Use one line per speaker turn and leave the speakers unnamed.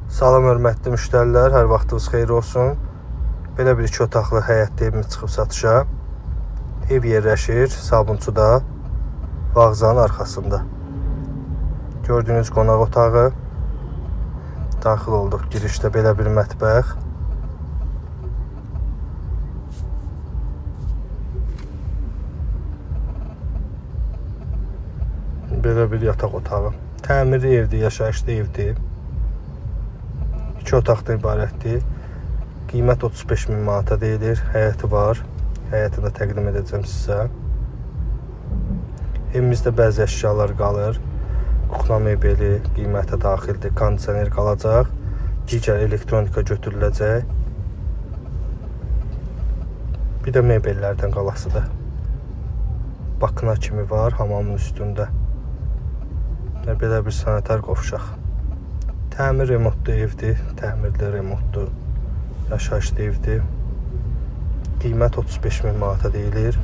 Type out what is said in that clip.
Salam hörmətli müştərilər, hər vaxtınız xeyir olsun. Belə bir 2 otaqlı həyətli evimiz çıxıb satışa. Ev yerləşir Sabunçuda, Bağzanın arxasında. Gördüyünüz qonaq otağı. Daxil olduq, girişdə belə bir mətbəx. Belə bir yataq otağı. Təmirli evdir, yaşayışlı evdir. 2 otaqdan ibarətdir. Qiymət 35.000 manata deyilir. Həyəti var. Həyətini də təqdim edəcəm sizə. Evimizdə bəzi əşyalar qalır. Kuxna mebeli qiymətə daxildir. Kondisioner qalacaq. Digər elektronika götürüləcək. Bir də mebellərdən qalasıdır. Bakına kimi var hamamın üstündə. Belə bir sanitar qovşaq. Təmir remontlu evdir. Təmirli remontlu yaşayışlı evdir. Qiymət 35.000 manata deyilir.